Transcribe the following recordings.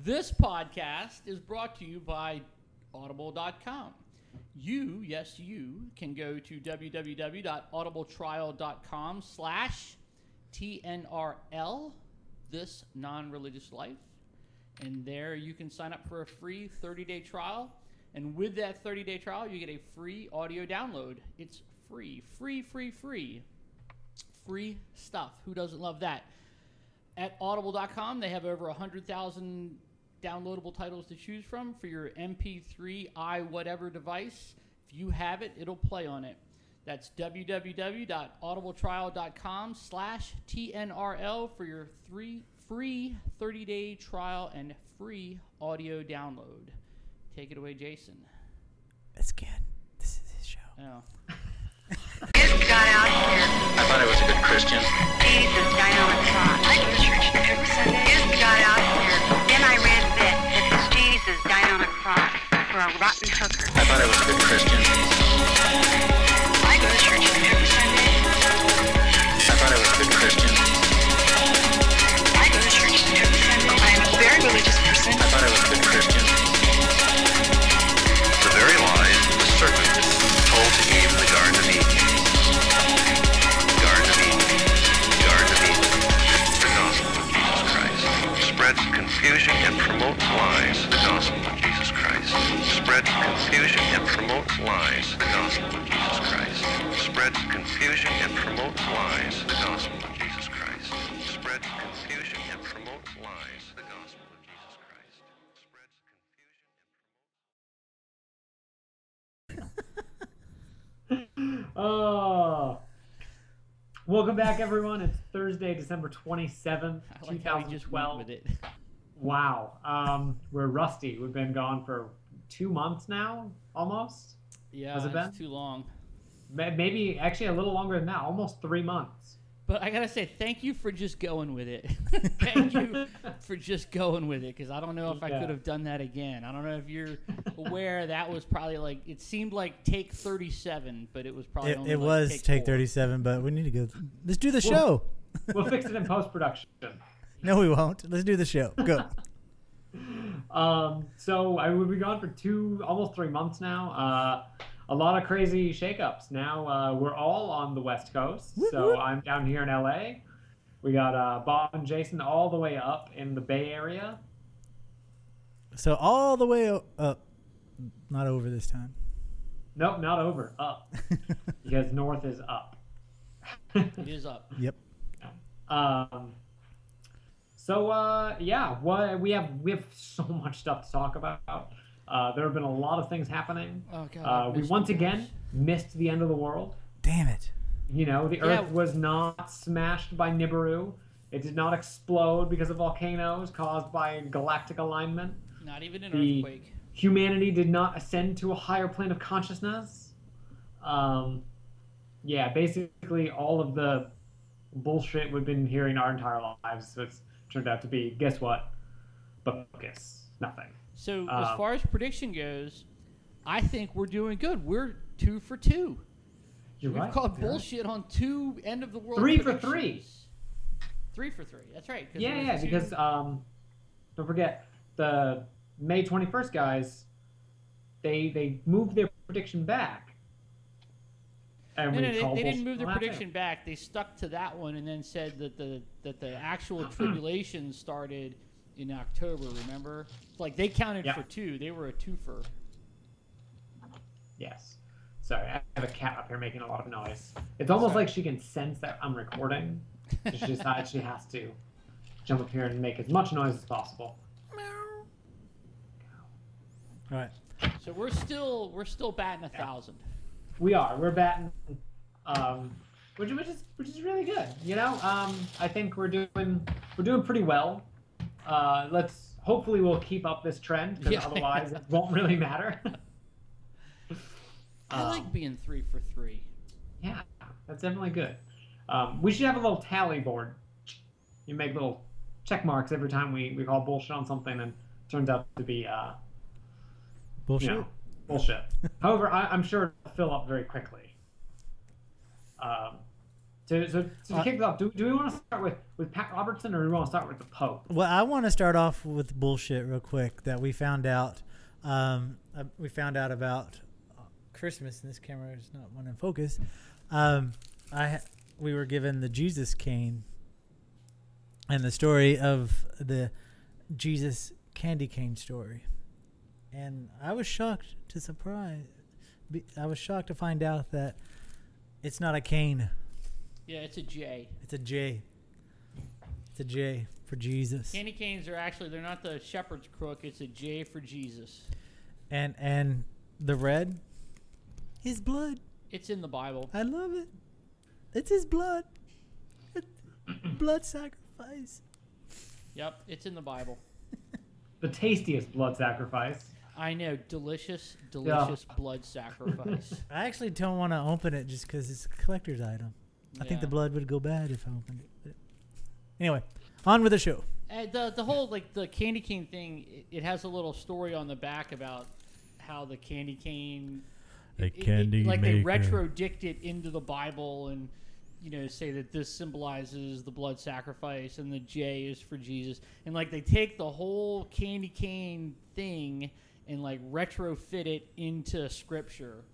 This podcast is brought to you by Audible.com. You, yes, you, can go to www.audibletrial.com/TNRL, This Non-Religious Life. And there you can sign up for a free 30-day trial. And with that 30-day trial, you get a free audio download. It's free, free, free, free. Free stuff. Who doesn't love that? At Audible.com, they have over 100,000 downloadable titles to choose from for your MP3, whatever device. If you have it, it'll play on it. That's www.audibletrial.com/TNRL for your free 30-day trial and free audio download. Take it away, Jason. It's good. This is his show. Oh. This guy out here. I thought I was a good Christian. Jesus died on a cross. I go to church every Sunday. This guy out here. Then I read that it's Jesus died on a cross for a rotten hooker. I thought I was a good Christian. I go to church every Sunday. I thought I was a good Christian. I go to church every Sunday. I'm a very religious person. I thought I was a good Christian. The very lies the serpent told to Eve in the Garden of Eden. Garden of Eden. Garden of Eden. The gospel of Jesus Christ spreads confusion and promotes lies. The gospel of Jesus Christ spreads confusion and promotes lies. The gospel of Jesus Christ spreads confusion and promotes lies. The gospel of Jesus Christ spreads confusion and promotes lies. The gospel of Jesus Christ spreads confusion and Oh, welcome back, everyone. It's Thursday, December 27th, I like how you just went 2012. with it. Wow, we're rusty. We've been gone for 2 months now, almost. Yeah, Has it been? it's too long. Maybe actually a little longer than that, almost 3 months. But I gotta say, thank you for just going with it. Thank you for just going with it, because I don't know if I Yeah. could have done that again. I don't know if you're aware that was probably like, it seemed like take 37, but it was probably only It like was take 4. 37, but we need to go. Let's do the show. We'll fix it in post-production. No, we won't. Let's do the show. Go. So we've been gone for almost 3 months now. A lot of crazy shakeups. Now we're all on the West Coast. Whoop, So whoop. I'm down here in LA. We got Bob and Jason all the way up in the Bay Area. So all the way up, not over this time. Nope, not over. Up. Because north is up. It is up. Yep. What we have so much stuff to talk about. There have been a lot of things happening. Oh, God, We once again missed the end of the world. Damn it. You know, the Earth was not smashed by Nibiru. It did not explode because of volcanoes caused by galactic alignment. Not even an The earthquake. Humanity did not ascend to a higher plane of consciousness. Basically all of the bullshit we've been hearing our entire lives has turned out to be, guess what? Bogus. Nothing. So as far as prediction goes, I think we're doing good. We're 2 for 2. You're We've right. called bullshit on 2 end of the world. 3 for predictions. 3 for 3. That's right. Because don't forget the May 21st guys. They moved their prediction back. And No, we they called didn't bullshit move their on that prediction too. back. They stuck to that one and then said that the actual tribulation started in October. Remember, it's like they counted Yeah. for 2. They were a twofer. Yes. Sorry, I have a cat up here making a lot of noise. It's almost like she can sense that I'm recording. So she decides she has to jump up here and make as much noise as possible. All right. So we're still batting 1,000. We're batting, which is really good. You know, I think we're doing pretty well. Hopefully we'll keep up this trend, because otherwise it won't really matter. I like being 3 for 3. Yeah, that's definitely good. We should have a little tally board. You make little check marks every time we call bullshit on something, and it turns out to be Bullshit. You know, bullshit. However, I'm sure it'll fill up very quickly. to kick it off, do we want to start with Pat Robertson, or do we want to start with the Pope? Well, I want to start off with bullshit real quick that we found out. About Christmas, and this camera is not one in focus. We were given the Jesus cane and the story of the Jesus candy cane story, and I was shocked to find out that it's not a cane. Yeah, it's a J. It's a J. It's a J for Jesus. Candy canes are actually, they're not the shepherd's crook. It's a J for Jesus. And the red, his blood. It's in the Bible. I love it. It's his blood. Blood sacrifice. Yep, it's in the Bible. The tastiest blood sacrifice. I know, delicious blood sacrifice. I actually don't want to open it just because it's a collector's item. I think the blood would go bad if I opened it. But anyway, on with the show. The whole the candy cane thing, it has a little story on the back about how the candy cane, they retrodict it into the Bible and say that this symbolizes the blood sacrifice and the J is for Jesus, and they take the whole candy cane thing and retrofit it into scripture.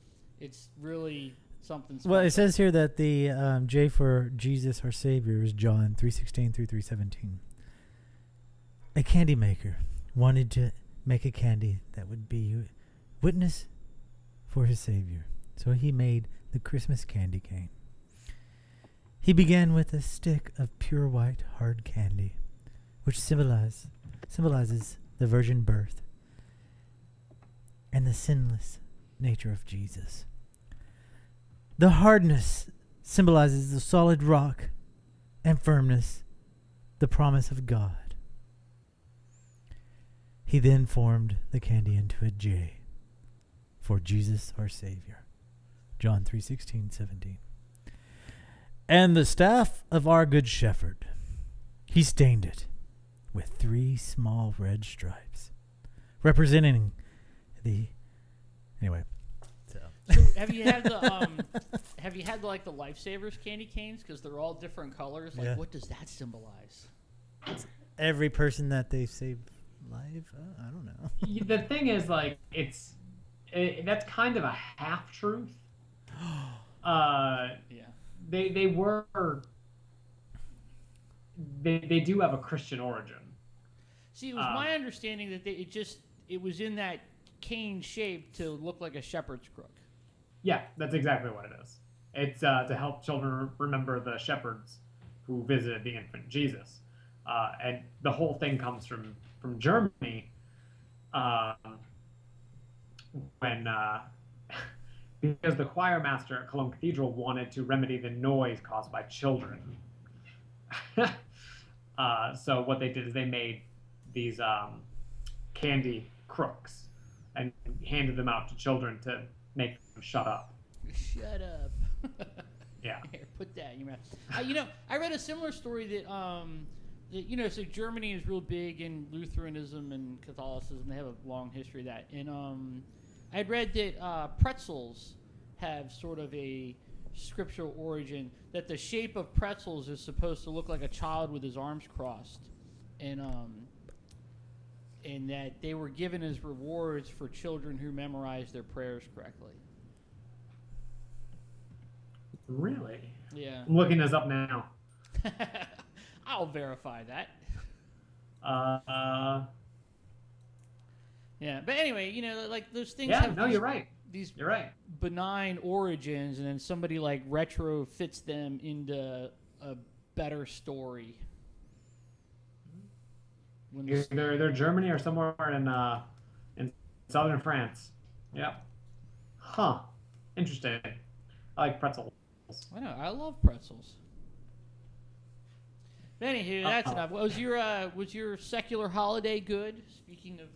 It's really something special. Well, it says here that the J for Jesus our Savior is John 3:16 through 3:17. A candy maker wanted to make a candy that would be witness for his Savior, so he made the Christmas candy cane. He began with a stick of pure white hard candy, which symbolizes the virgin birth and the sinless nature of Jesus. The hardness symbolizes the solid rock, and firmness, the promise of God. He then formed the candy into a J for Jesus our Savior. John 3:16-17. And the staff of our good shepherd, he stained it with 3 small red stripes, representing the... Anyway. So have you had the the Lifesavers candy canes? Because they're all different colors. What does that symbolize? Every person that they save life? I don't know. The thing is, that's kind of a half truth. Yeah. They do have a Christian origin. See, it was my understanding that it was in that cane shape to look like a shepherd's crook. Yeah, that's exactly what it is. It's to help children remember the shepherds who visited the infant Jesus. And the whole thing comes from Germany, when because the choir master at Cologne Cathedral wanted to remedy the noise caused by children. So what they did is they made these candy crooks and handed them out to children to make them shut up. Shut up. Yeah. Here, put that in your mouth. I read a similar story that so Germany is real big in Lutheranism and Catholicism. They have a long history of that. And I'd read that pretzels have sort of a scriptural origin, that the shape of pretzels is supposed to look like a child with his arms crossed, and that they were given as rewards for children who memorized their prayers correctly. Really? Yeah. I'm looking this up now. I'll verify that. Yeah, but anyway, those things have you're right. You're right. Benign origins, and then somebody retrofits them into a better story. They're Germany or somewhere in southern France. Yep. Huh. Interesting. I like pretzels. I know. I love pretzels. But anywho, that's enough. Was your secular holiday good? Speaking of,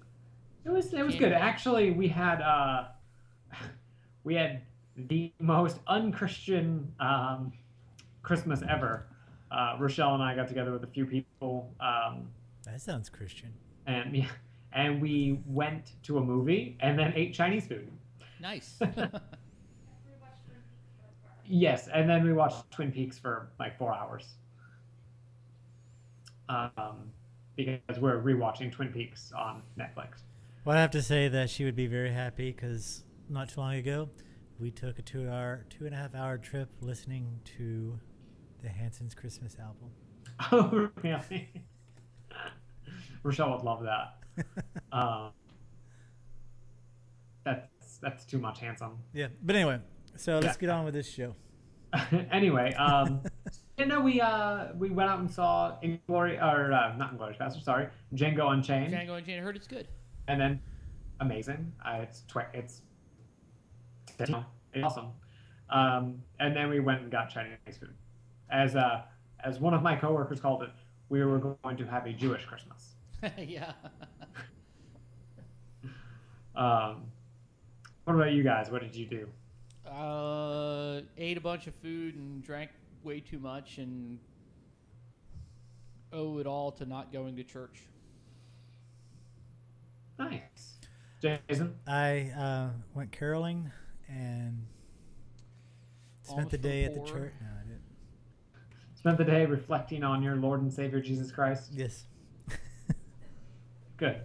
it was good. Actually, we had the most unchristian Christmas ever. Rochelle and I got together with a few people. That sounds Christian. And we went to a movie and then ate Chinese food. Nice. Yes, and then we watched Twin Peaks for like 4 hours. Because we're rewatching Twin Peaks on Netflix. Well, I have to say that she would be very happy because not too long ago, we took a 2.5 hour trip listening to the Hanson's Christmas album. Oh, really? Rochelle would love that. That's too much Hanson. Yeah, but anyway, so let's get on with this show. Anyway, we went out and saw not Inglourious Basterds, sorry, Django Unchained. Django Unchained. I heard it's good. And then, amazing. It's awesome. And then we went and got Chinese food. As one of my coworkers called it, we were going to have a Jewish Christmas. Yeah. What about you guys? What did you do? Ate a bunch of food and drank way too much and owe it all to not going to church. Nice. Jason? I went caroling and spent Almost the day for at the poor. church. No, I didn't. Spent the day reflecting on your Lord and Savior Jesus Christ? Yes. Good.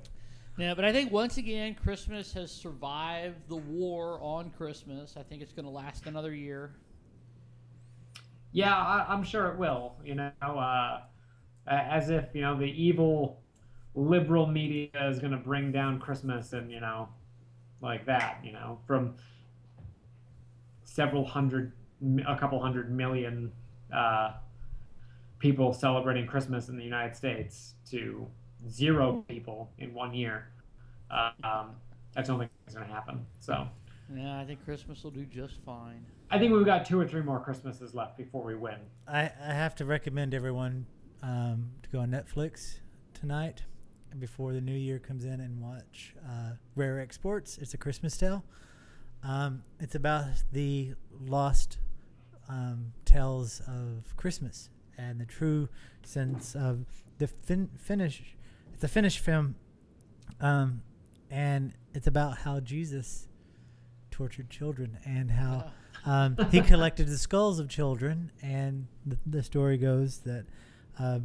Yeah, but I think once again, Christmas has survived the war on Christmas. I think it's going to last another year. Yeah, I'm sure it will. As if, the evil liberal media is going to bring down Christmas and, like that, from a couple hundred million people celebrating Christmas in the United States to 0 people in 1 year. I don't think it's going to happen. So Yeah, I think Christmas will do just fine. I think we've got 2 or 3 more Christmases left before we win. I have to recommend everyone to go on Netflix tonight before the new year comes in and watch Rare Exports. It's a Christmas tale. It's about the lost tales of Christmas and the true sense of the Finnish. It's a Finnish film, and it's about how Jesus tortured children and how he collected the skulls of children. And the story goes that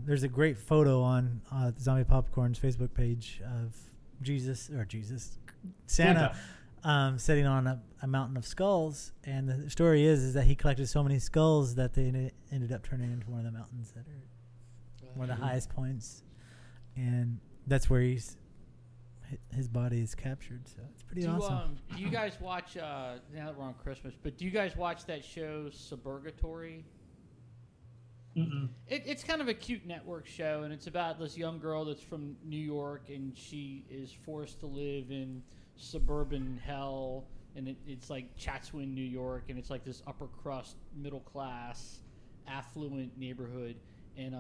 there's a great photo on Zombie Popcorn's Facebook page of Santa sitting on a mountain of skulls. And the story is that he collected so many skulls that they ended up turning into one of the mountains that are one of the highest points. And that's where his body is captured. So it's pretty awesome. Do you guys watch, now that we're on Christmas, but do you guys watch that show Suburgatory? Mm-mm. It's kind of a cute network show, and it's about this young girl that's from New York, and she is forced to live in suburban hell, and it's like Chatsworth, New York, and it's like this upper crust, middle class, affluent neighborhood, and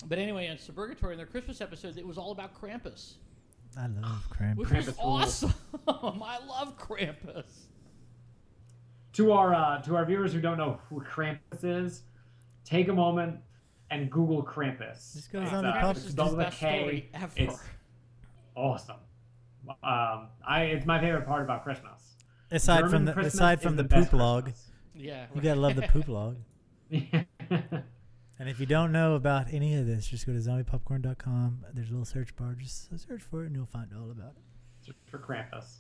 but anyway, on Suburgatory, in their Christmas episode, it was all about Krampus. I love Krampus. Which was awesome. I love Krampus. To our viewers who don't know who Krampus is, take a moment and Google Krampus. This goes on the pop. Krampus is the best story ever. It's awesome. It's my favorite part about Christmas. Aside from the poop log, Yeah, right. you gotta love the poop log. And if you don't know about any of this, just go to zombiepopcorn.com. There's a little search bar. Just search for it, and you'll find all about it. Just for Krampus.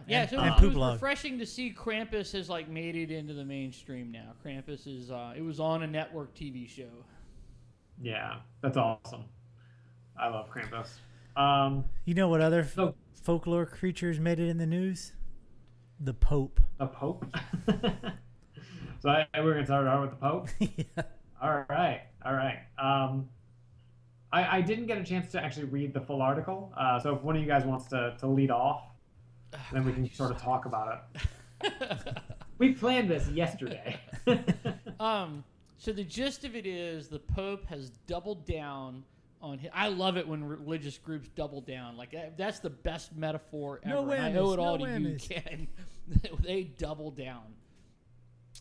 Yeah, so and it poop was log. refreshing to see Krampus has like made it into the mainstream now. Krampus is it was on a network TV show. Yeah, that's awesome. I love Krampus. You know what other folklore creatures made it in the news? The Pope. The Pope? So we're going to start out with the Pope? Yeah. All right. I didn't get a chance to actually read the full article. So if one of you guys wants to lead off, then we can sort of talk about it. We planned this yesterday. So the gist of it is the Pope has doubled down on I love it when religious groups double down. Like that's the best metaphor ever. No whammies, I know it all no to whammies. you, Ken. They double down.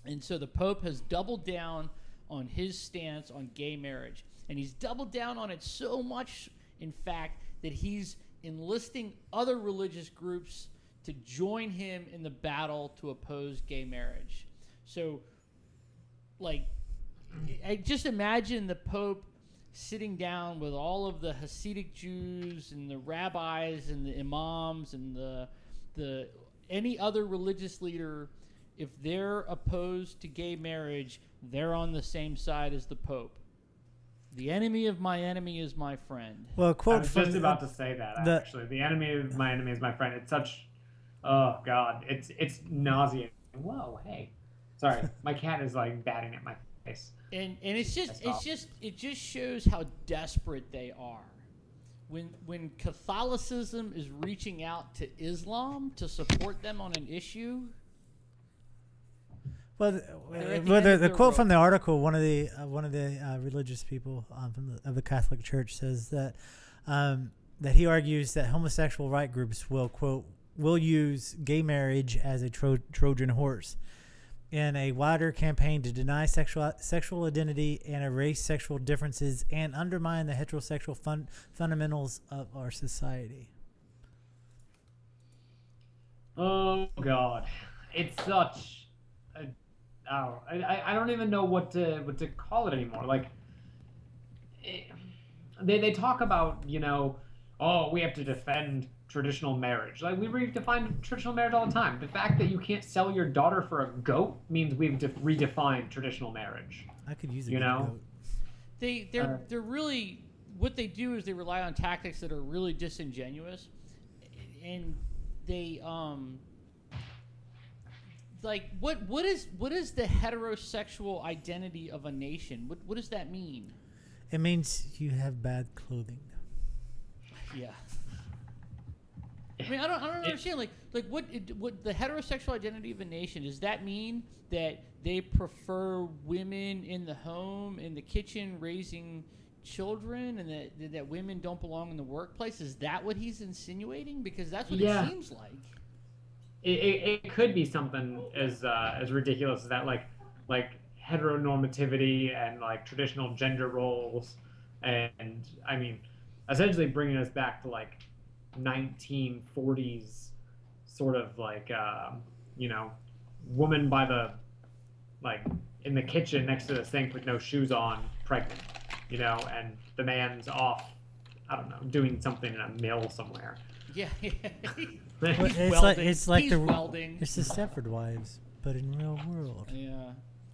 And so the Pope has doubled down on his stance on gay marriage. And he's doubled down on it so much, in fact, that he's enlisting other religious groups to join him in the battle to oppose gay marriage. So, like, I just imagine the Pope sitting down with all of the Hasidic Jews and the rabbis and the imams and the any other religious leader. If they're opposed to gay marriage, they're on the same side as the Pope. The enemy of my enemy is my friend. Well, a I quote was from just about to say that, actually. The enemy of my enemy is my friend. It's such... Oh, God. It's nauseating. Whoa, hey. Sorry. My cat is, like, batting at my face. And it just shows how desperate they are. When Catholicism is reaching out to Islam to support them on an issue... Well, the quote from the article, one of the religious people of the Catholic Church says that he argues that homosexual right groups will use gay marriage as a Trojan horse in a wider campaign to deny sexual identity and erase sexual differences and undermine the heterosexual fundamentals of our society. Oh God, it's such. I don't even know what to call it anymore. Like, they talk about, you know, oh, we have to defend traditional marriage. Like, we redefine traditional marriage all the time. The fact that you can't sell your daughter for a goat means we've redefined traditional marriage. I could use a goat. They're really, what they do is they rely on tactics that are really disingenuous, and they like, what is the heterosexual identity of a nation? What does that mean? It means you have bad clothing. Yeah. I mean, I don't understand. Like what the heterosexual identity of a nation, does that mean that they prefer women in the home, in the kitchen, raising children, and that women don't belong in the workplace? Is that what he's insinuating? Because that's what it seems like. It could be something as ridiculous as that, like heteronormativity and like traditional gender roles, and I mean, essentially bringing us back to like 1940s sort of like you know, woman by the, like, in the kitchen next to the sink with no shoes on, pregnant, you know, and the man's off, I don't know, doing something in a mill somewhere. Yeah. It's like He's welding. It's the Stepford Wives, but in real world. Yeah.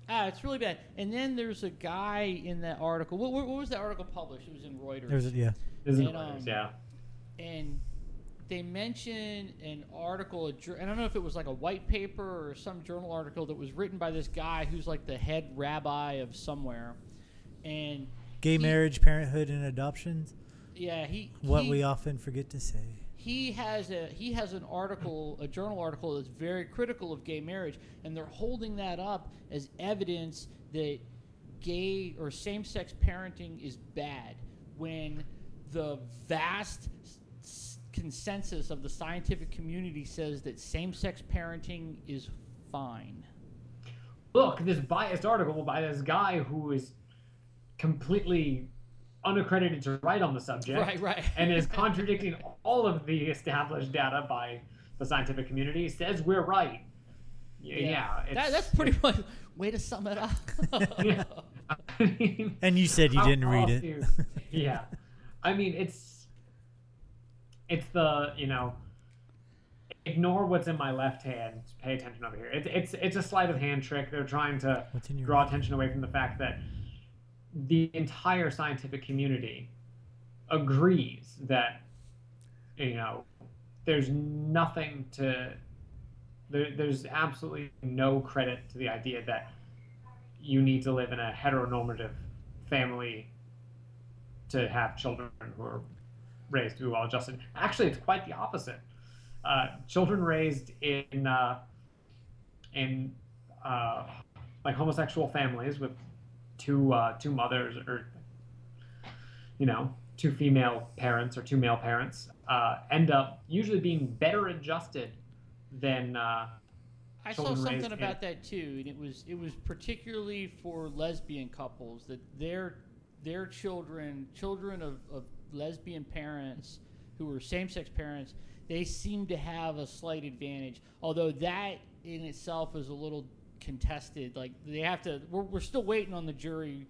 It's really bad. And then there's a guy in that article. What was that article published? It was in Reuters. Yeah. It was in Reuters, yeah. And they mentioned an article, I don't know if it was like a white paper or some journal article that was written by this guy who's like the head rabbi of somewhere. And gay marriage, parenthood, and adoptions. Yeah, we often forget to say. He has an article, a journal article that's very critical of gay marriage, and they're holding that up as evidence that gay or same-sex parenting is bad, when the vast consensus of the scientific community says that same-sex parenting is fine. Look, this biased article by this guy who is completely unaccredited to write on the subject, right, and is contradicting all of the established data by the scientific community, says we're right. Yeah, that's pretty much way to sum it up. Yeah. I mean, and you said you didn't read it. Yeah, I mean, it's the, you know, ignore what's in my left hand, pay attention over here. It's a sleight of hand trick. They're trying to draw attention away from the fact that the entire scientific community agrees that, you know, there's absolutely no credit to the idea that you need to live in a heteronormative family to have children who are raised to be well-adjusted. Actually, it's quite the opposite. Children raised in like homosexual families with two mothers, or, you know, two female parents or two male parents, end up usually being better adjusted than I saw something about that too, and it was particularly for lesbian couples, that their children of lesbian parents who were same-sex parents, they seem to have a slight advantage, although that in itself is a little contested. Like they have to. We're still waiting on the jury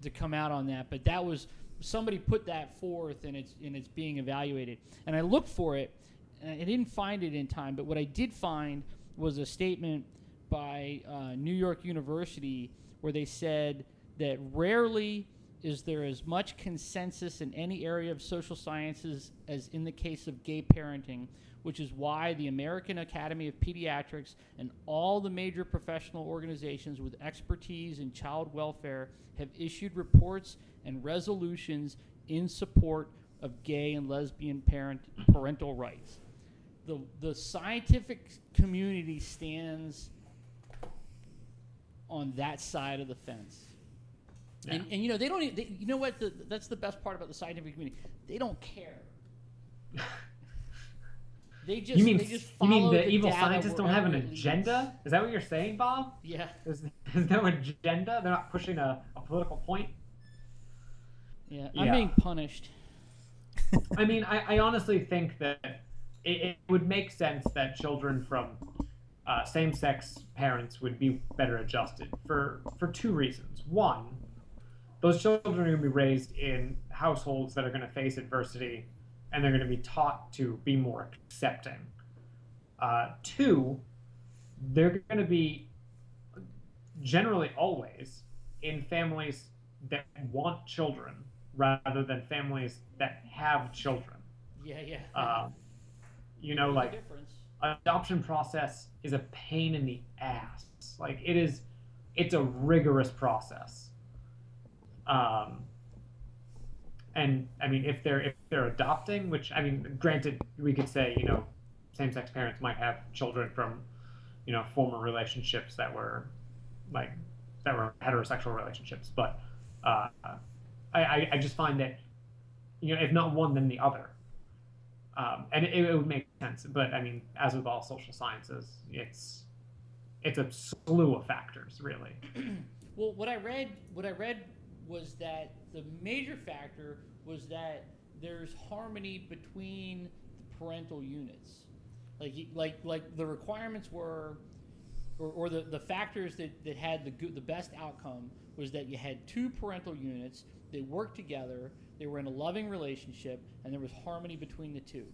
to come out on that, but that was somebody put that forth, and it's being evaluated. And I looked for it, and I didn't find it in time. But what I did find was a statement by New York University where they said that rarely is there as much consensus in any area of social sciences as in the case of gay parenting, which is why the American Academy of Pediatrics and all the major professional organizations with expertise in child welfare have issued reports and resolutions in support of gay and lesbian parental rights. The scientific community stands on that side of the fence. Yeah. And you know, they don't. You know what? That's the best part about the scientific community. They don't care. They just. You mean follow the evil scientists don't have an agenda? Is that what you're saying, Bob? Yeah. There's no agenda. They're not pushing a political point. Yeah, I'm being punished. I mean, I honestly think that it would make sense that children from same-sex parents would be better adjusted for two reasons. One, those children are going to be raised in households that are going to face adversity, and they're going to be taught to be more accepting. Two, they're going to be generally always in families that want children rather than families that have children. Yeah. You know, like adoption process is a pain in the ass. Like it's a rigorous process. And I mean, if they're adopting, which I mean, granted, we could say, you know, same-sex parents might have children from, you know, former relationships that were heterosexual relationships, but I just find that, you know, if not one, then the other. And it would make sense, but I mean, as with all social sciences, it's a slew of factors, really. Well, what I read was that the major factor was that there's harmony between the parental units, like the requirements were, or the factors that had the best outcome was that you had two parental units, they worked together, they were in a loving relationship, and there was harmony between the two.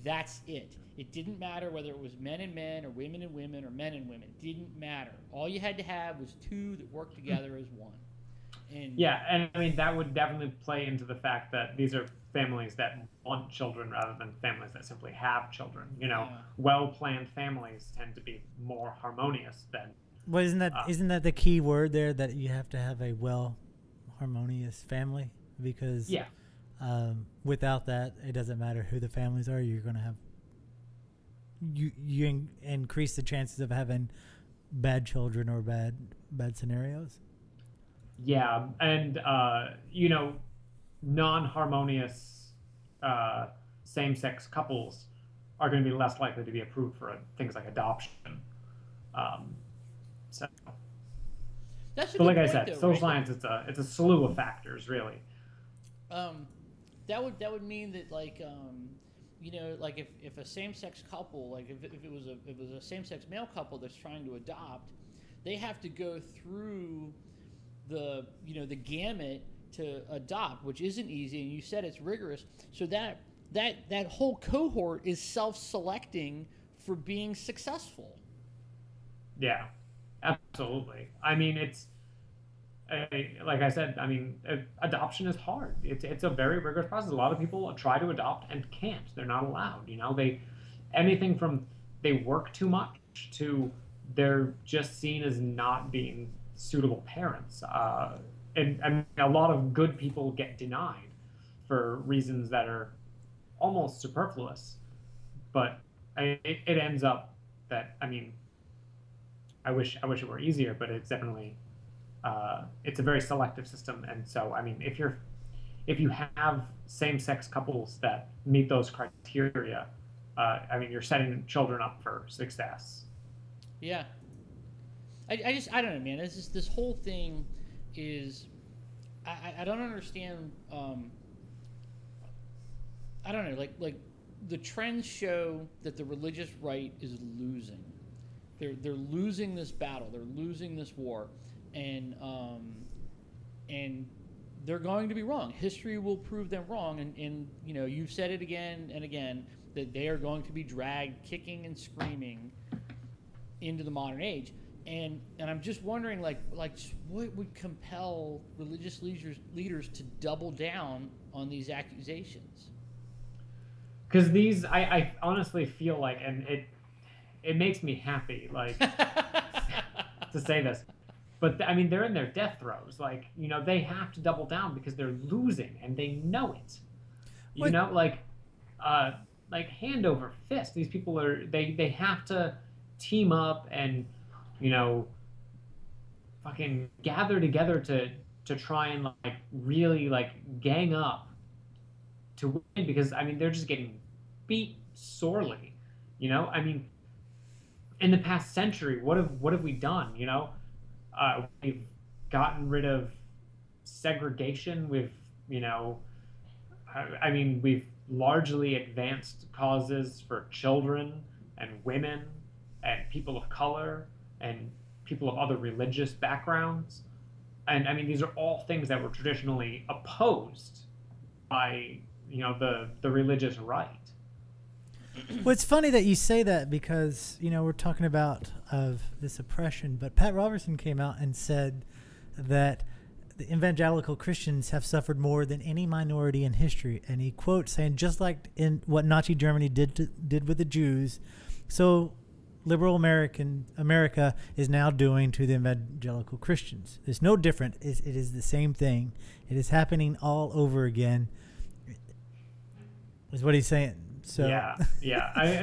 That's it. It didn't matter whether it was men and men or women and women or men and women. It didn't matter. All you had to have was two that worked together as one. And yeah, and I mean, that would definitely play into the fact that these are families that want children rather than families that simply have children. You know, well-planned families tend to be more harmonious than... Well, isn't that the key word there, that you have to have a harmonious family? Because without that, it doesn't matter who the families are. You're going to have you increase the chances of having bad children or bad scenarios. Yeah, and you know, non-harmonious same-sex couples are going to be less likely to be approved for things like adoption. So, that's a but good like point, I said, though, social right? science it's a slew of factors, really. That would mean that, like, you know, like if a same-sex couple, like if it was a same-sex male couple that's trying to adopt, they have to go through the gamut to adopt, which isn't easy, and you said it's rigorous. So that whole cohort is self-selecting for being successful. Yeah, absolutely. I mean, like I said, I mean, adoption is hard. It's a very rigorous process. A lot of people try to adopt and can't. They're not allowed. You know, anything from they work too much to they're just seen as not being suitable parents. And I mean, a lot of good people get denied for reasons that are almost superfluous. But it ends up that, I mean, I wish it were easier, but it's definitely it's a very selective system. And so, I mean, if you have same-sex couples that meet those criteria, I mean, you're setting children up for success. Yeah. I don't know, man. It's just, this whole thing is, I don't understand. I don't know, like the trends show that the religious right is losing, they're losing this battle. They're losing this war, and they're going to be wrong. History will prove them wrong, and you know, you've said it again and again that they are going to be dragged kicking and screaming into the modern age. And I'm just wondering, like what would compel religious leaders to double down on these accusations? Because these, I honestly feel like, and it makes me happy, like, to say this, but I mean, they're in their death throes. Like, you know, they have to double down because they're losing and they know it. You know, like hand over fist. These people are, they have to team up and, you know, fucking gather together to try and like really like gang up to win, because I mean, they're just getting beat sorely. You know, I mean, in the past century, what have we done? You know, we've gotten rid of segregation. We've, you know, I mean, we've largely advanced causes for children and women and people of color and people of other religious backgrounds. And I mean, these are all things that were traditionally opposed by, you know, the religious right. Well, it's funny that you say that because, you know, we're talking about of this oppression, but Pat Robertson came out and said that the evangelical Christians have suffered more than any minority in history. And he quotes saying, just like in what Nazi Germany did with the Jews, so liberal America is now doing to the evangelical Christians. It's no different. It is the same thing. It is happening all over again, is what he's saying. So yeah.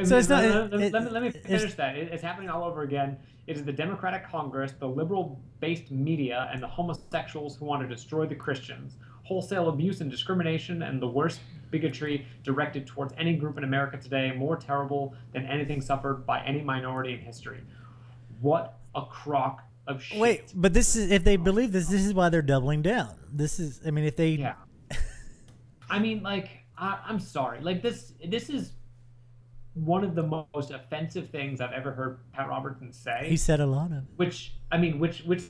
So it's not. Let me finish that. It's happening all over again. It is the Democratic Congress, the liberal-based media, and the homosexuals who want to destroy the Christians. Wholesale abuse and discrimination, and the worst bigotry directed towards any group in America today, more terrible than anything suffered by any minority in history. What a crock of shit. Wait, but this is, if they believe this is why they're doubling down. This is, I mean, if they... Yeah. I mean, like, I'm sorry. Like, this is one of the most offensive things I've ever heard Pat Robertson say. He said a lot of it. Which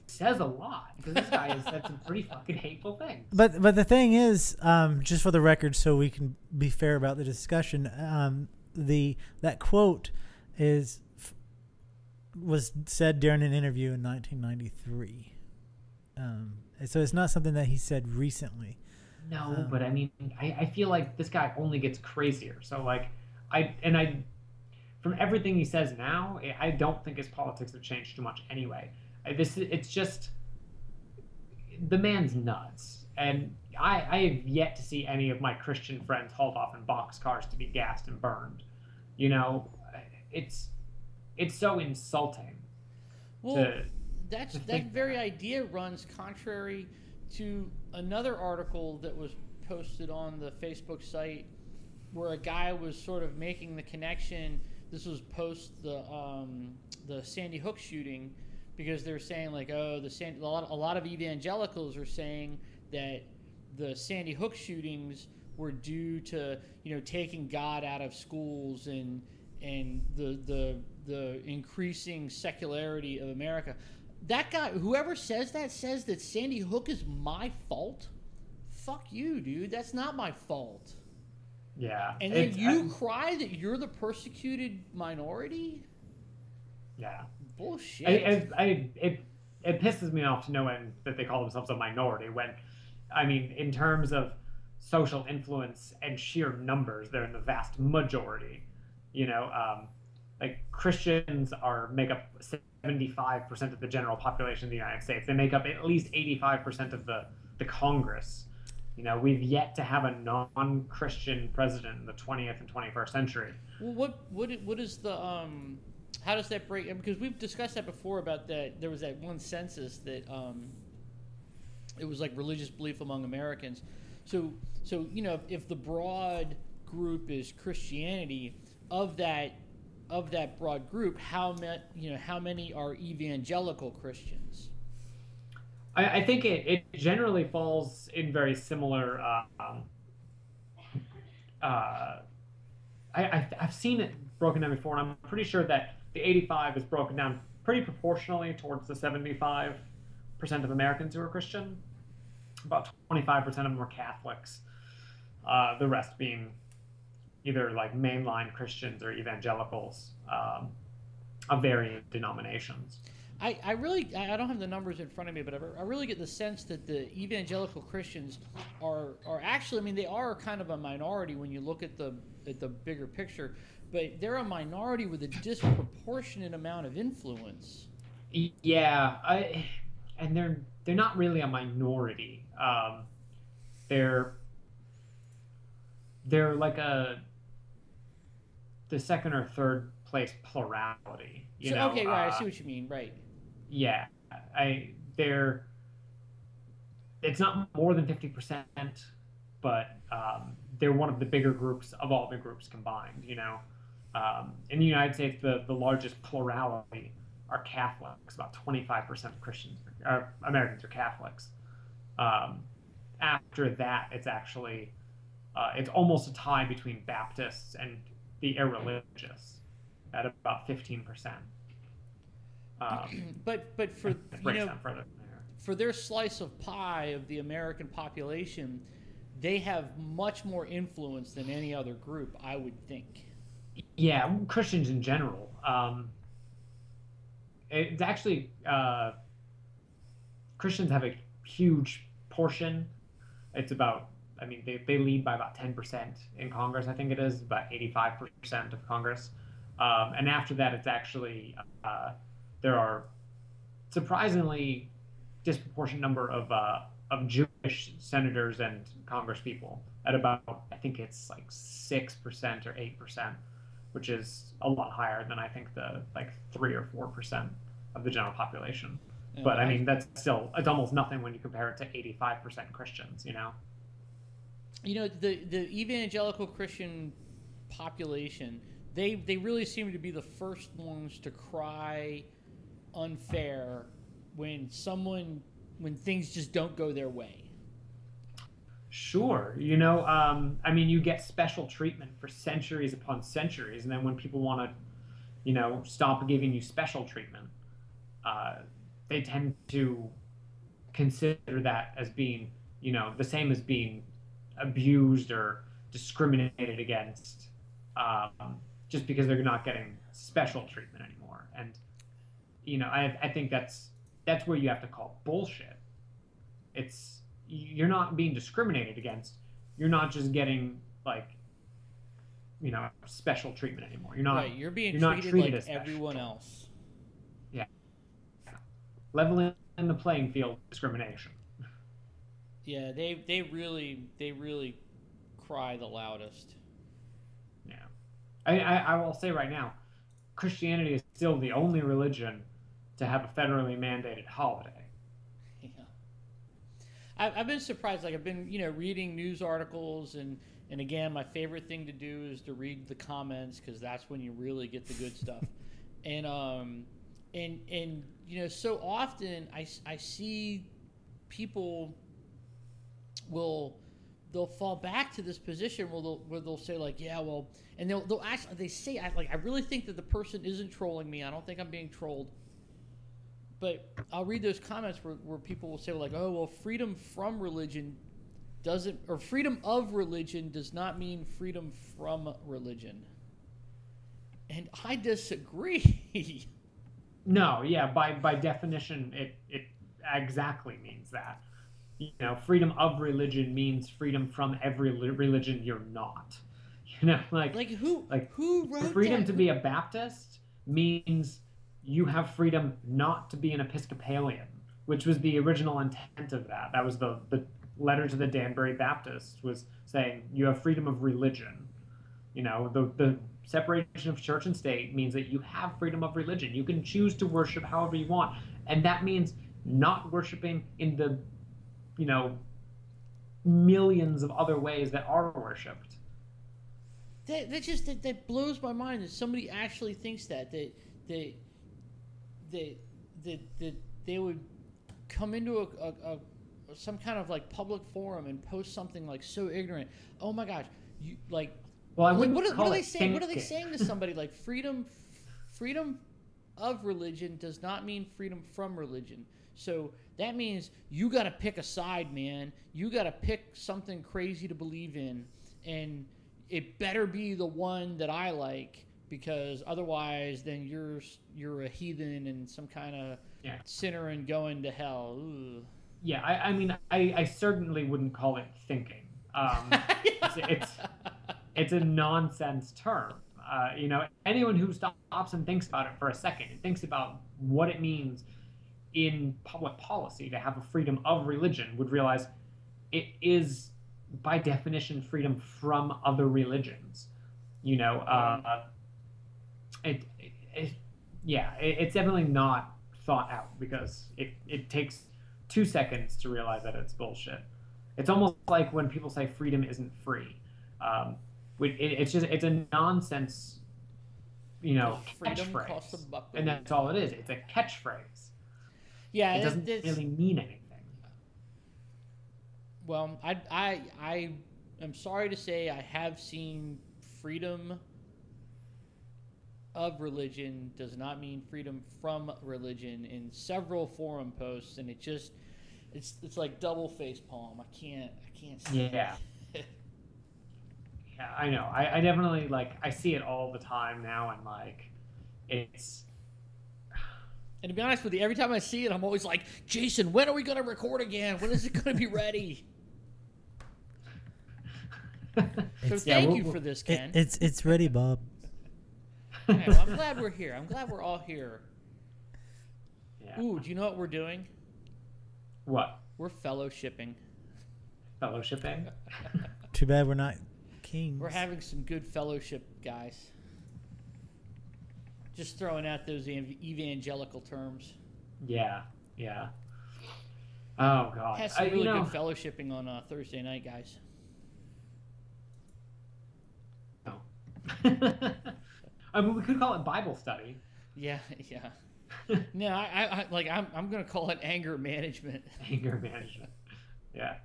says a lot, because this guy has said some pretty fucking hateful things. But the thing is, just for the record, so we can be fair about the discussion, that quote was said during an interview in 1993. So it's not something that he said recently. No, but I mean, I feel like this guy only gets crazier. So like, from everything he says now, I don't think his politics have changed too much anyway. It's just, the man's nuts. And I have yet to see any of my Christian friends hauled off in boxcars to be gassed and burned. You know, it's so insulting. Well, that very idea runs contrary to another article that was posted on the Facebook site where a guy was sort of making the connection. This was post the Sandy Hook shooting, because they're saying like, oh, a lot of evangelicals are saying that the Sandy Hook shootings were due to, you know, taking God out of schools and the increasing secularity of America. That guy, whoever says that Sandy Hook is my fault. Fuck you, dude. That's not my fault. Yeah. And then you cry that you're the persecuted minority? Yeah. Bullshit. It pisses me off to no end that they call themselves a minority when, I mean, in terms of social influence and sheer numbers, they're in the vast majority. You know, like Christians make up 75% of the general population of the United States. They make up at least 85% of the Congress. You know, we've yet to have a non-Christian president in the 20th and 21st century. Well, what is the how does that break? Because we've discussed that before about that. There was that one census that it was like religious belief among Americans. So you know, if the broad group is Christianity, of that broad group, how many are evangelical Christians? I think it generally falls in very similar. I've seen it broken down before, and I'm pretty sure that the 85 is broken down pretty proportionally towards the 75% of Americans who are Christian. About 25% of them are Catholics. The rest being either like mainline Christians or evangelicals of varying denominations. I don't have the numbers in front of me, but I really get the sense that the evangelical Christians are actually, I mean, they are kind of a minority when you look at the bigger picture, but they're a minority with a disproportionate amount of influence. Yeah, and they're not really a minority. They're like the second or third place plurality. You know? Okay, right. I see what you mean. Right. Yeah, it's not more than 50%, but they're one of the bigger groups of all the groups combined. You know, in the United States, the largest plurality are Catholics. About 25% of Christians, Americans are Catholics. After that, it's actually it's almost a tie between Baptists and the irreligious at about 15%. But for breaks down further from there. For their slice of pie of the American population, they have much more influence than any other group, I would think. Yeah, Christians in general. It's actually Christians have a huge portion. It's about, I mean, they lead by about 10% in Congress. I think it is about 85% of Congress. And after that, it's actually there are surprisingly disproportionate number of Jewish senators and Congresspeople at about, I think it's like 6% or 8%, which is a lot higher than I think the like 3 or 4% of the general population. But I mean, that's still, it's almost nothing when you compare it to 85% Christians, you know? You know, the evangelical Christian population, they really seem to be the first ones to cry unfair when things just don't go their way. Sure. You know, I mean, you get special treatment for centuries upon centuries, and then when people want to, you know, stop giving you special treatment, they tend to consider that as being, you know, the same as being abused or discriminated against, just because they're not getting special treatment anymore. And, you know, I think that's where you have to call bullshit. It's, you're not being discriminated against. You're not just getting, like, you know, special treatment anymore. You're not. Right. You're being treated like everyone else. Yeah. Leveling the playing field, discrimination. Yeah, they really cry the loudest. Yeah, I will say right now, Christianity is still the only religion to have a federally mandated holiday. Yeah, I've been surprised. Like, I've been, you know, reading news articles, and again, my favorite thing to do is to read the comments, because that's when you really get the good stuff. And you know, so often I see people they'll fall back to this position where they'll say, like, yeah, well, and they'll actually, they say, I really think that the person isn't trolling me. I don't think I'm being trolled. But I'll read those comments where people will say, like, oh, well, freedom from religion freedom of religion does not mean freedom from religion. And I disagree. No, yeah, by definition, it exactly means that. You know, freedom of religion means freedom from every religion you're not. You know, who wrote freedom that? To be a Baptist means you have freedom not to be an Episcopalian, which was the original intent of that. That was the letter to the Danbury Baptists, was saying you have freedom of religion. You know, the separation of church and state means that you have freedom of religion. You can choose to worship however you want. And that means not worshiping in the, you know, millions of other ways that are worshipped. That blows my mind that somebody actually thinks that they would come into some kind of like public forum and post something like so ignorant. Oh my gosh, you like. Well, I wouldn't what call are they it saying? thinking. What are they saying to somebody like freedom freedom of religion does not mean freedom from religion. So that means you got to pick a side, man. You got to pick something crazy to believe in, and it better be the one that I like, because otherwise then you're a heathen and some kind of sinner and going to hell. Ooh. Yeah, I mean, I certainly wouldn't call it thinking. It's a nonsense term. You know, anyone who stops and thinks about it for a second and thinks about what it means in public policy to have a freedom of religion would realize it is, by definition, freedom from other religions. You know, it's definitely not thought out, because it takes 2 seconds to realize that it's bullshit. It's almost like when people say freedom isn't free. It's a nonsense, you know, catchphrase, and that's all it is. It's a catchphrase. Yeah, it doesn't really mean anything. Well, I am sorry to say I have seen freedom of religion does not mean freedom from religion in several forum posts, and it's like double face palm. I can't see it. Yeah, I know. I definitely, like, I see it all the time now, and like it's. And to be honest with you, every time I see it, I'm always like, Jason, when are we going to record again? When is it going to be ready? So thank you for this, Ken. It's ready, Bob. Right, well, I'm glad we're here. I'm glad we're all here. Yeah. Ooh, do you know what we're doing? What? We're fellowshipping. Fellowshipping? Too bad we're not kings. We're having some good fellowship, guys. Just throwing out those evangelical terms. Yeah. Oh, God. Has some really good fellowshipping on Thursday night, guys. Oh. I mean, we could call it Bible study. Yeah. No, I'm going to call it anger management. Anger management. Yeah.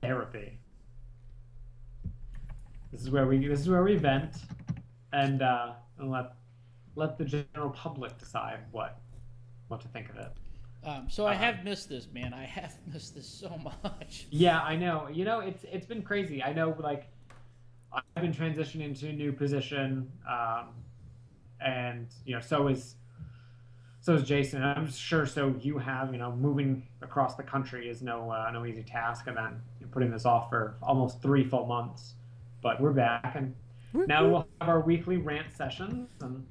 Therapy. This is where we vent and let the general public decide what to think of it. So I have missed this, man. I have missed this so much. Yeah, I know. You know, it's been crazy. I know, like, I've been transitioning to a new position, and you know, so is Jason. I'm sure. So you have, you know, moving across the country is no easy task, and then putting this off for almost 3 full months. But we're back, and now we'll have our weekly rant sessions. And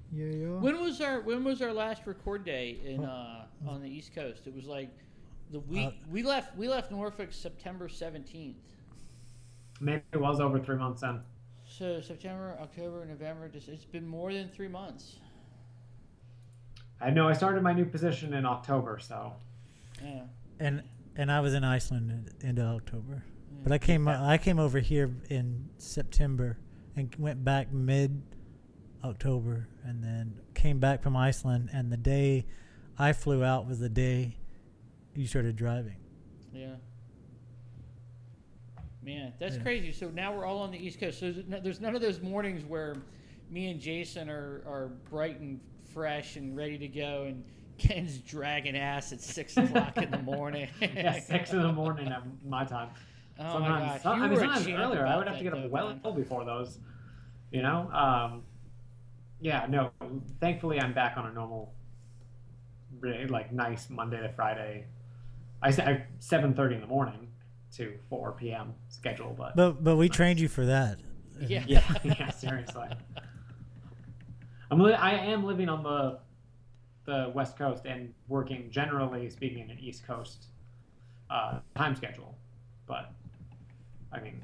When was our last record day in on the East Coast? It was like the week we left Norfolk September 17th. Maybe it was over 3 months then. So September, October, November. It's been more than 3 months. I know. I started my new position in October, so. Yeah. And I was in Iceland into October, but I came over here in September and went back mid-October, and then came back from Iceland. And the day I flew out was the day you started driving. Yeah. Man, that's crazy. So now we're all on the East Coast. So there's none of those mornings where me and Jason are bright and fresh and ready to go, and Ken's dragging ass at 6 o'clock in the morning. Yeah, 6 in the morning at my time. Oh my gosh! Sometimes earlier. I would have to get up well before those. You know. Yeah. No. Thankfully, I'm back on a normal, really, like, nice Monday to Friday. I 7:30 in the morning to 4 p.m. schedule, but we trained you for that. Yeah, seriously. I am living on the West Coast and working, generally speaking, an East Coast time schedule, but I mean,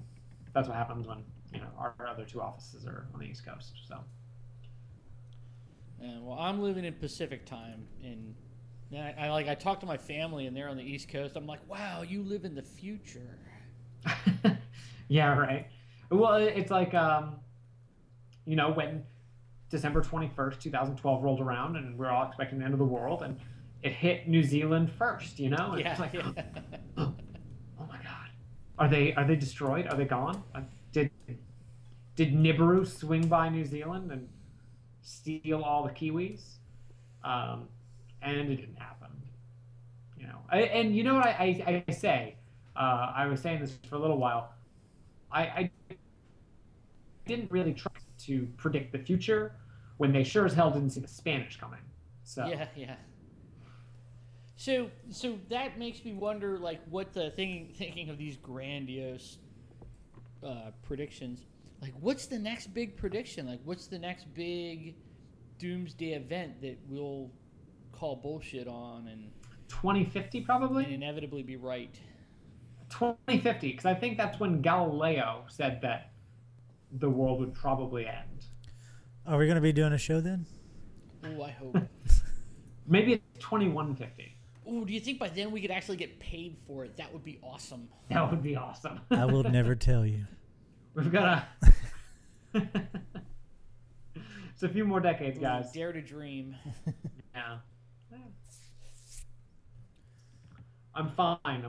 that's what happens when, you know, our other 2 offices are on the East Coast. So. Yeah, well, I'm living in Pacific time, and I talk to my family, and they're on the East Coast. I'm like, wow, you live in the future. Yeah, right. Well, it's like, you know, when December 21st, 2012 rolled around, and we're all expecting the end of the world, and it hit New Zealand first, you know? And it's like, oh my God. Are they destroyed? Are they gone? Did Nibiru swing by New Zealand and steal all the Kiwis, and it didn't happen. And you know what I say? I was saying this for a little while. I didn't really try to predict the future when they sure as hell didn't see the Spanish coming. So yeah. So that makes me wonder, like, what the thinking of these grandiose predictions. Like, what's the next big prediction? Like, what's the next big doomsday event that we'll call bullshit on and 2050 probably? And inevitably be right. 2050, because I think that's when Galileo said that the world would probably end. Are we going to be doing a show then? Oh, I hope. Maybe it's 2150. Oh, do you think by then we could actually get paid for it? That would be awesome. That would be awesome. I will never tell you. We've got a... It's a few more decades, guys. Dare to dream. Yeah. I'm fine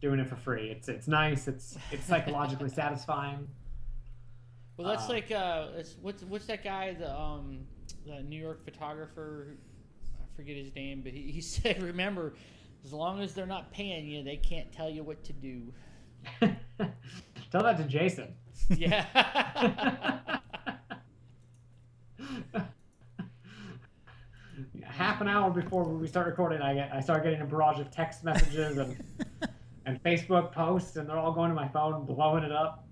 doing it for free. It's nice. It's psychologically satisfying. Well, that's like what's that guy, the New York photographer? I forget his name, but he said, remember, as long as they're not paying you, they can't tell you what to do. Tell that to Jason. Yeah. Half an hour before we start recording, I start getting a barrage of text messages and Facebook posts, and they're all going to my phone, blowing it up.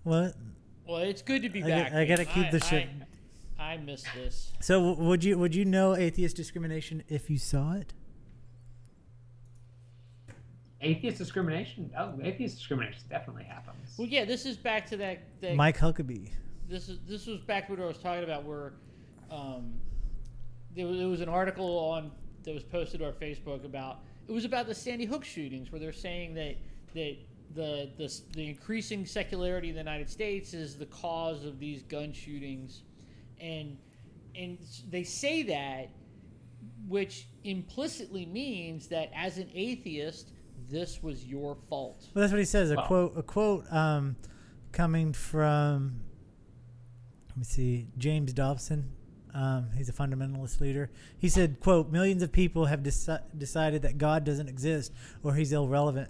What? Well, it's good to be back. I gotta keep the shit. I miss this. So would you know atheist discrimination if you saw it? Atheist discrimination? Oh, atheist discrimination definitely happens. Well, yeah, this is back to that Mike Huckabee. This was back to what I was talking about, where there was an article that was posted to our Facebook about the Sandy Hook shootings, where they're saying that the increasing secularity of the United States is the cause of these gun shootings, and they say that, which implicitly means that as an atheist, this was your fault. Well, that's what he says. A quote coming from, let me see, James Dobson. He's a fundamentalist leader. He said, quote, millions of people have decided that God doesn't exist or he's irrelevant.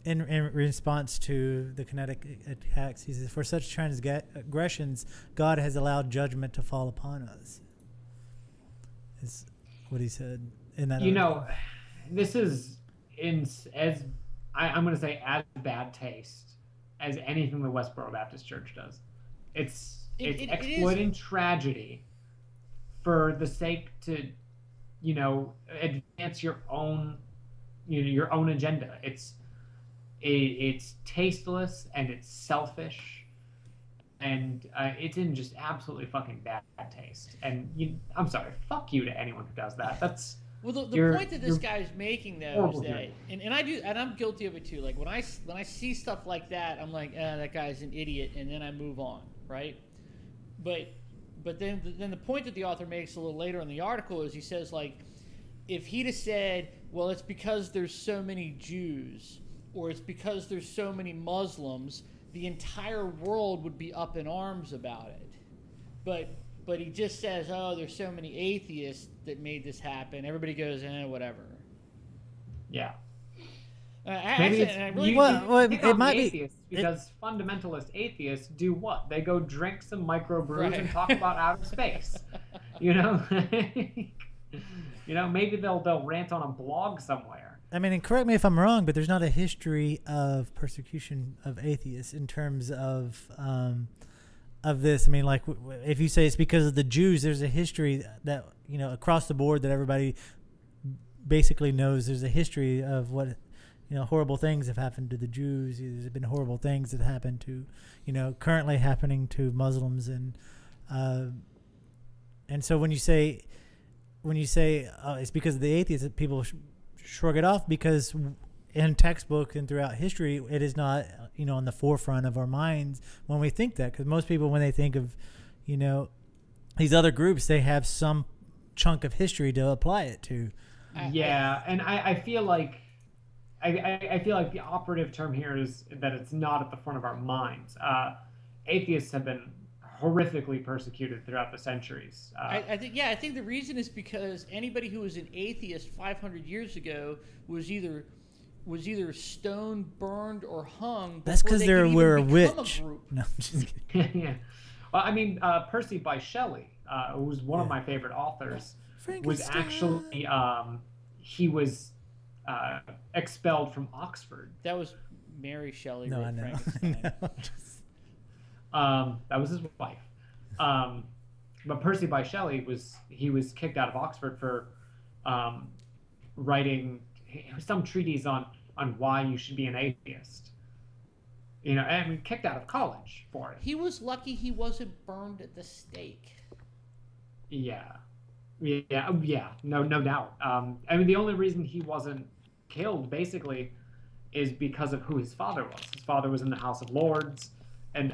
In response to the kinetic attacks, he says, for such transgressions, God has allowed judgment to fall upon us. Is what he said in that article. This is I'm going to say as bad taste as anything the Westboro Baptist Church does. It's exploiting tragedy for the sake to, advance your own, your own agenda. It's tasteless and it's selfish, and it's in just absolutely fucking bad taste. And I'm sorry, fuck you to anyone who does that. That's well, the point that this guy is making, though, is that, and I'm guilty of it too. Like when I see stuff like that, I'm like, that guy's an idiot, and then I move on, right? But then the point that the author makes a little later in the article is he says, like, if he'd have said, well, it's because there's so many Jews, or it's because there's so many Muslims, the entire world would be up in arms about it. But he just says, oh, there's so many atheists that made this happen. Everybody goes, whatever. Yeah. It might be because fundamentalist atheists do what? They go drink some microbrews and talk about outer space. Maybe they'll rant on a blog somewhere. I mean, and correct me if I'm wrong, but there's not a history of persecution of atheists in terms of this. I mean, like, if you say it's because of the Jews, there's a history that, across the board that everybody basically knows. There's a history of what, horrible things have happened to the Jews. There's been horrible things that happen to, currently happening to Muslims. And so when you say it's because of the atheists, that people shrug it off, because in textbook and throughout history, it is not, on the forefront of our minds when we think that. Because most people, when they think of, these other groups, they have some chunk of history to apply it to. Yeah, and I feel like I feel like the operative term here is that it's not at the front of our minds. Atheists have been horrifically persecuted throughout the centuries. I think the reason is because anybody who was an atheist 500 years ago was either stoned, burned, or hung. That's because they were a witch. No, I'm just kidding. Yeah. Well, I mean, Percy by Shelley, who's one of my favorite authors, was actually he was expelled from Oxford. That was Mary Shelley. No, I know. That was his wife. But Percy by Shelley was kicked out of Oxford for writing some treatise on why you should be an atheist. You know, and kicked out of college for it. He was lucky he wasn't burned at the stake. Yeah, no doubt. I mean, the only reason he wasn't killed, basically, is because of who his father was. His father was in the House of Lords, and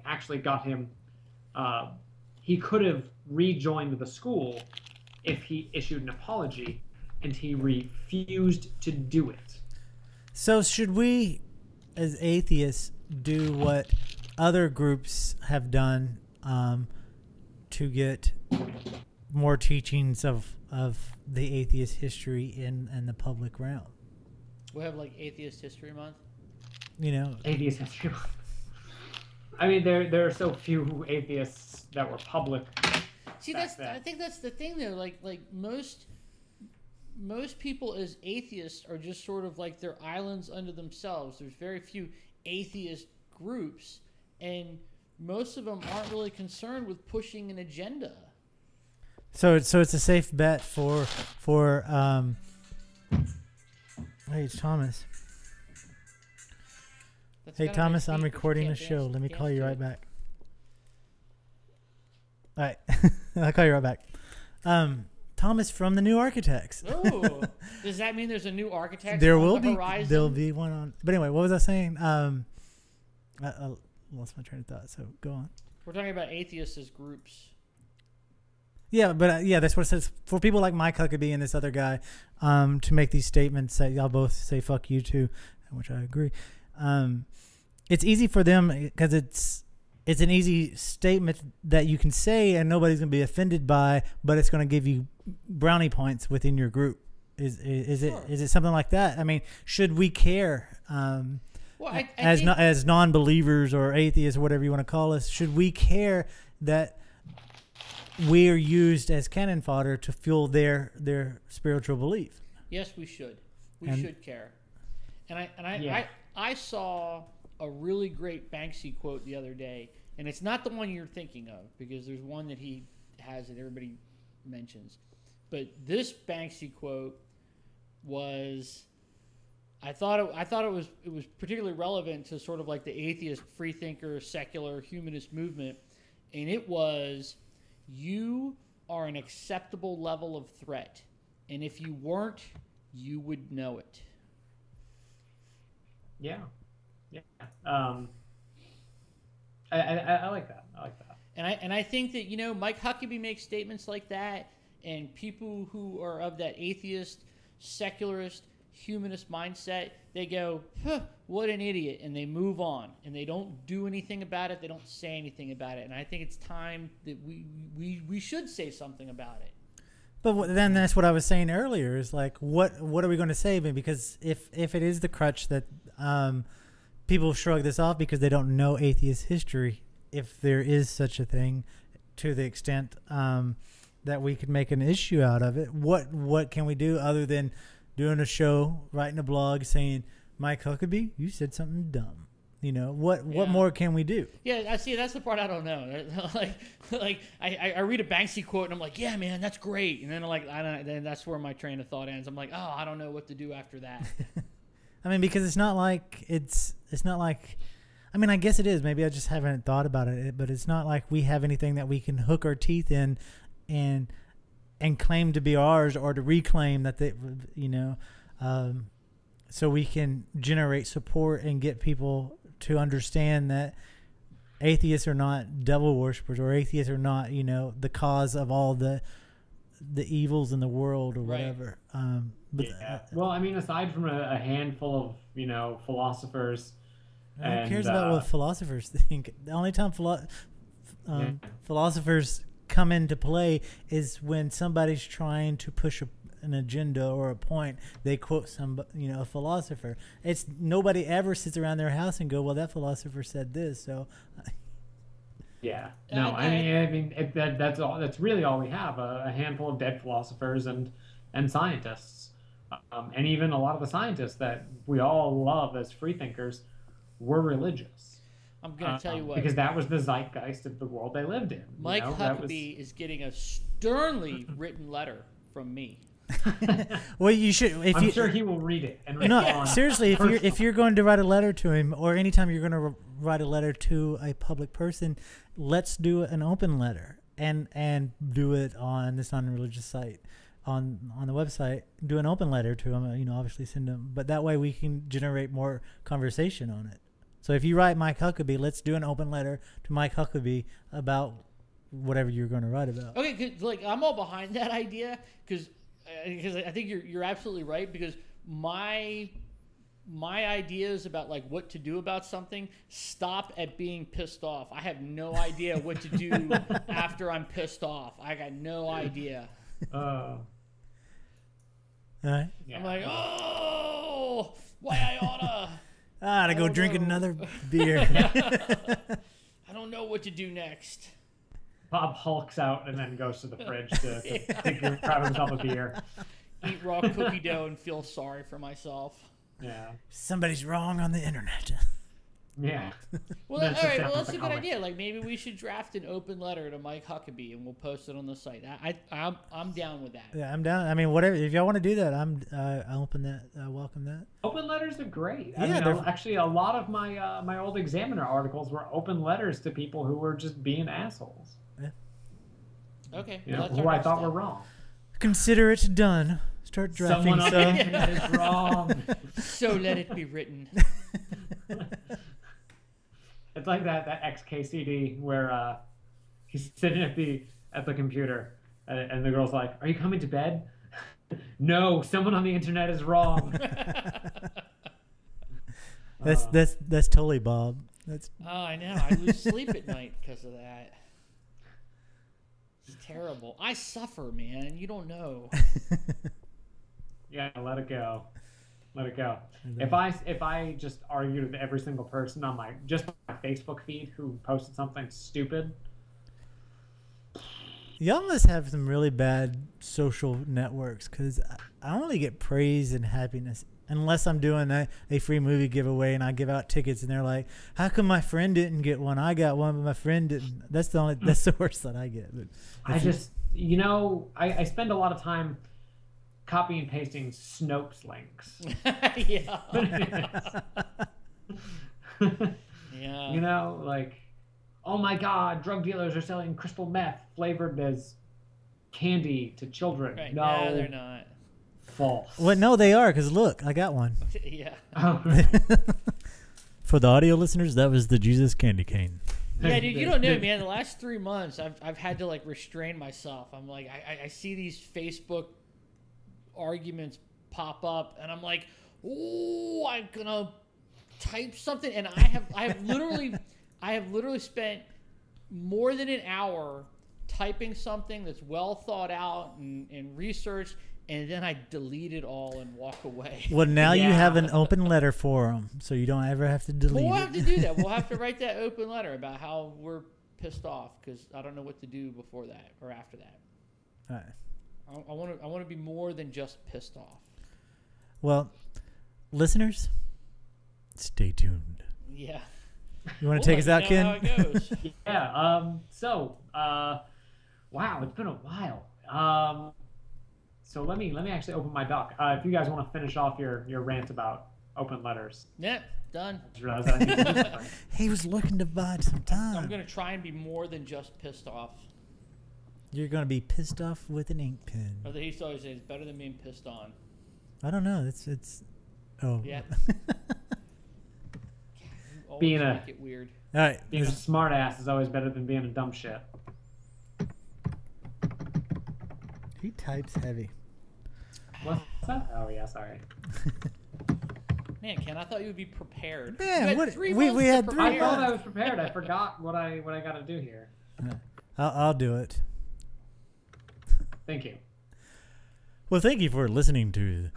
actually got him. He could have rejoined the school if he issued an apology, and he refused to do it. So should we, as atheists, do what other groups have done to get more teachings of the atheist history in the public realm? We'll have like Atheist History Month. You know, Atheist History Month. I mean, there are so few atheists that were public. See, I think that's the thing though. Like most people as atheists are just sort of like they're islands unto themselves. There's very few atheist groups, and most of them aren't really concerned with pushing an agenda. So it's a safe bet for hey, it's Thomas. Hey Thomas, I'm recording a show. Let me call you right back. All right, I'll call you right back. Thomas from the New Architects. Oh, does that mean there's a new architect? There on will the be. horizon? There'll be one on. But anyway, what was I saying? I lost my train of thought. So go on. We're talking about atheists as groups. Yeah, but that's what it says for people like Mike Huckabee and this other guy to make these statements that y'all both say "fuck you" to, which I agree. It's easy for them because it's an easy statement that you can say and nobody's going to be offended by, but it's going to give you brownie points within your group. Is it something like that? I mean, should we care as non-believers or atheists or whatever you want to call us? Should we care that we are used as cannon fodder to fuel their spiritual belief? Yes, we should. We should care. And I saw a really great Banksy quote the other day, and it's not the one you're thinking of because there's one that he has that everybody mentions. But this Banksy quote was, I thought it was particularly relevant to sort of like the atheist, freethinker, secular, humanist movement, and it was, "You are an acceptable level of threat, and if you weren't, you would know it." Yeah. I like that. And I think that, you know, Mike Huckabee makes statements like that, and people who are of that atheist, secularist, humanist mindset, they go, huh, what an idiot, and they move on, and they don't do anything about it. They don't say anything about it, and I think it's time that we should say something about it. But then that's what I was saying earlier is like, what are we going to say? Because if it is the crutch that people shrug this off because they don't know atheist history, if there is such a thing, to the extent that we could make an issue out of it, what can we do other than doing a show, writing a blog, saying, Mike Huckabee, you said something dumb? You know, what more can we do? Yeah, I see. That's the part I don't know. like I read a Banksy quote and I'm like, yeah, man, that's great. And then then that's where my train of thought ends. I'm like, oh, I don't know what to do after that. I mean, because it's not like, I mean, I guess it is. Maybe I just haven't thought about it, but it's not like we have anything that we can hook our teeth in and claim to be ours or to reclaim that they, you know, so we can generate support and get people to understand that atheists are not devil worshippers, or atheists are not, you know, the cause of all the the evils in the world or Right. whatever. But Yeah. Well, I mean, aside from a handful of philosophers, who and, cares about what philosophers think? The only time philosophers come into play is when somebody's trying to push an agenda or a point. They quote a philosopher. It's nobody ever sits around their house and go, well, that philosopher said this, so. Yeah. No, I mean that's all. That's really all we have. A handful of dead philosophers and scientists, and even a lot of the scientists that we all love as freethinkers were religious. I'm gonna tell you what, because that was the zeitgeist of the world they lived in. Mike Huckabee is getting a sternly written letter from me. Well, you should. I'm sure he will read it and respond. No, seriously, if you're going to write a letter to him, or anytime you're going to write a letter to a public person, let's do an open letter and do it on this non-religious site, on the website. Do an open letter to him. Obviously send him, but that way we can generate more conversation on it. So if you write Mike Huckabee, let's do an open letter to Mike Huckabee about whatever you're going to write about. Okay, 'cause, like, I'm all behind that idea because I think you're absolutely right, because my ideas about like what to do about something stop at being pissed off. I have no idea what to do after I'm pissed off. I got no idea. All right. I'm like, oh, why I oughta. To go drink another beer. I don't know what to do next. Bob hulks out and then goes to the fridge to grab himself a beer. Eat raw cookie dough and feel sorry for myself. Yeah. Somebody's wrong on the internet. Yeah. Well, all right. Well, that's a good idea. Like, maybe we should draft an open letter to Mike Huckabee and we'll post it on the site. I'm down with that. Yeah, I'm down. I mean, whatever. If y'all want to do that, I open that. Welcome that. Open letters are great. Yeah, I mean, actually, a lot of my my old Examiner articles were open letters to people who were just being assholes. Yeah. Okay. Who I thought were wrong. Consider it done. Start drafting Someone on the internet is wrong. So let it be written. It's like that XKCD where he's sitting at the computer and the girl's like, "Are you coming to bed?" No, someone on the internet is wrong. That's totally Bob. Oh, I know. I lose sleep at night because of that. It's terrible. I suffer, man. You don't know. Yeah, let it go. Let it go. If I just argued with every single person on my Facebook feed who posted something stupid. Y'all must have some really bad social networks, because I only get praise and happiness unless I'm doing a free movie giveaway and I give out tickets and they're like, "How come my friend didn't get one? I got one, but my friend didn't." That's the worst that I get. But I spend a lot of time copy and pasting Snopes links. Yeah. Yeah. Like, oh my God, drug dealers are selling crystal meth flavored as candy to children. Right. No, they're not. False. Well, no, they are, because look, I got one. Yeah. Oh, right. For the audio listeners, that was the Jesus candy cane. Yeah, dude, you don't know, man. The last 3 months, I've had to like restrain myself. I'm like, I see these Facebook arguments pop up, and I'm like, oh, I'm gonna type something, and I have literally spent more than an hour typing something that's well thought out and researched, and then I delete it all and walk away. Well, now you have an open letter for them, so you don't ever have to delete We'll it. have to do that. We'll have to write that open letter about how we're pissed off, because I don't know what to do before that or after that. All right. I want to be more than just pissed off. Well, listeners, stay tuned. Yeah. You want to take us out, Ken? How it goes. Yeah. Wow, it's been a while. So let me actually open my doc. If you guys want to finish off your rant about open letters. Yep, done. I just realized I need to do something. He was looking to buy some time. I'm gonna try and be more than just pissed off. You're going to be pissed off with an ink pen. Or that he used to always say, it's better than being pissed on. I don't know. It's. Oh. Yeah. You Being always a- make it weird. All right. Being a smart ass is always better than being a dumb shit. He types heavy. What's that? Oh yeah, sorry. Man, Ken, I thought you would be prepared. Man, You had what- 3 we months to had 3 prepare. I thought I was prepared. I forgot what I got to do here. I'll do it. Thank you. Well, thank you for listening to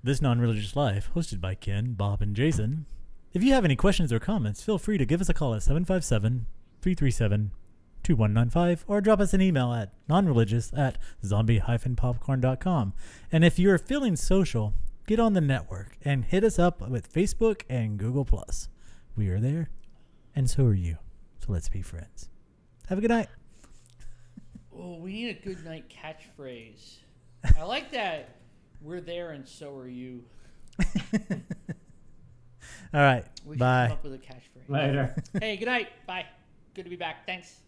This Non-Religious Life, hosted by Ken, Bob, and Jason. If you have any questions or comments, feel free to give us a call at 757-337-2195 or drop us an email at nonreligious@zombie-popcorn.com. And if you're feeling social, get on the network and hit us up with Facebook and Google+. We are there, and so are you. So let's be friends. Have a good night. Oh, we need a good night catchphrase. I like that. We're there, and so are you. All right. We should Bye. come up with a catchphrase. Later. Hey, good night. Bye. Good to be back. Thanks.